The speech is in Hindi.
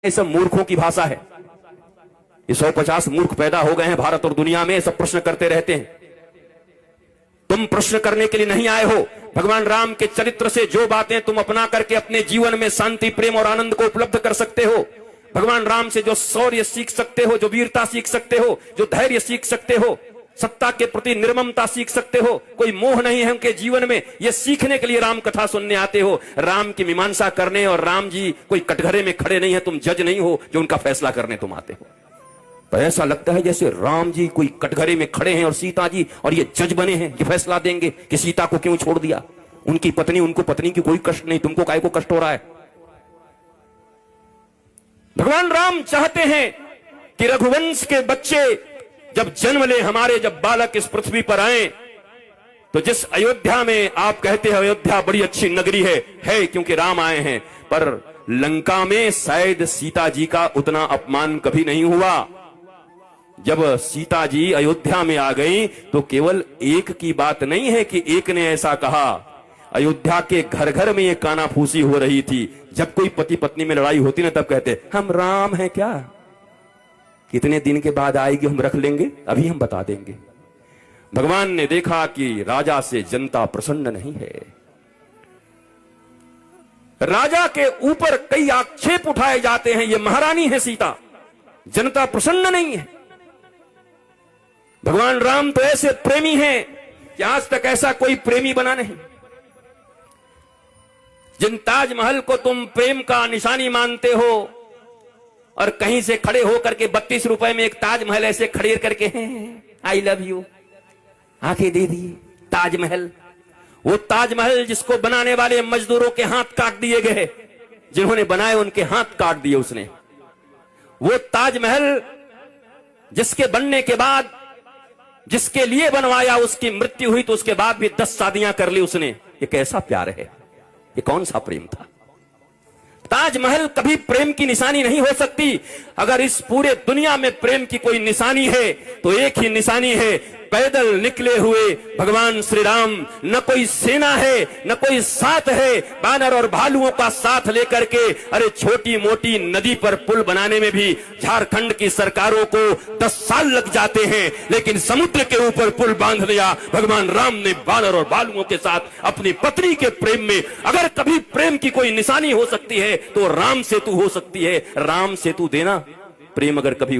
ये सब मूर्खों की भाषा है। ये 150 मूर्ख पैदा हो गए हैं भारत और दुनिया में, सब प्रश्न करते रहते हैं। तुम प्रश्न करने के लिए नहीं आए हो। भगवान राम के चरित्र से जो बातें तुम अपना करके अपने जीवन में शांति, प्रेम और आनंद को उपलब्ध कर सकते हो, भगवान राम से जो शौर्य सीख सकते हो, जो वीरता सीख सकते हो, जो धैर्य सीख सकते हो, सत्ता के प्रति निर्ममता सीख सकते हो, कोई मोह नहीं है उनके जीवन में, ये सीखने के लिए राम कथा सुनने आते हो। राम की मीमांसा करने, और राम जी कोई कटघरे में खड़े नहीं है, तुम जज नहीं हो जो उनका फैसला करने तुम आते हो। तो ऐसा लगता है जैसे राम जी कोई कटघरे में खड़े हैं और सीता जी और ये जज बने हैं, ये फैसला देंगे कि सीता को क्यों छोड़ दिया। उनकी पत्नी, उनको पत्नी की कोई कष्ट नहीं, तुमको काय को कष्ट हो रहा है। भगवान राम चाहते हैं कि रघुवंश के बच्चे जब जन्म ले, हमारे जब बालक इस पृथ्वी पर आए, तो जिस अयोध्या में आप कहते हैं अयोध्या बड़ी अच्छी नगरी है क्योंकि राम आए हैं, पर लंका में शायद सीता जी का उतना अपमान कभी नहीं हुआ। जब सीता जी अयोध्या में आ गई तो केवल एक की बात नहीं है कि एक ने ऐसा कहा, अयोध्या के घर घर में ये कानाफूसी हो रही थी। जब कोई पति पत्नी में लड़ाई होती ना, तब कहते हम राम हैं क्या, कितने दिन के बाद आएगी, हम रख लेंगे, अभी हम बता देंगे। भगवान ने देखा कि राजा से जनता प्रसन्न नहीं है, राजा के ऊपर कई आक्षेप उठाए जाते हैं, ये महारानी है सीता, जनता प्रसन्न नहीं है। भगवान राम तो ऐसे प्रेमी हैं कि आज तक ऐसा कोई प्रेमी बना नहीं। जिन ताजमहल को तुम प्रेम का निशानी मानते हो, और कहीं से खड़े होकर के 32 रुपए में एक ताजमहल ऐसे खड़े करके आई लव यू आंखें दे दिए, ताजमहल, वो ताजमहल जिसको बनाने वाले मजदूरों के हाथ काट दिए गए, जिन्होंने बनाए उनके हाथ काट दिए उसने। वो ताजमहल जिसके बनने के बाद, जिसके लिए बनवाया, उसकी मृत्यु हुई तो उसके बाद भी 10 शादियां कर ली उसने। ये कैसा प्यार है, ये कौन सा प्रेम था। ताजमहल कभी प्रेम की निशानी नहीं हो सकती। अगर इस पूरे दुनिया में प्रेम की कोई निशानी है तो एक ही निशानी है, पैदल निकले हुए भगवान श्री राम। न कोई सेना है, न कोई साथ है, बानर और भालुओं का साथ लेकर के, अरे छोटी मोटी नदी पर पुल बनाने में भी झारखंड की सरकारों को 10 साल लग जाते हैं, लेकिन समुद्र के ऊपर पुल बांध दिया भगवान राम ने बानर और भालुओं के साथ अपनी पत्नी के प्रेम में। अगर कभी प्रेम की कोई निशानी हो सकती है तो राम सेतु हो सकती है। राम सेतु देना प्रेम अगर कभी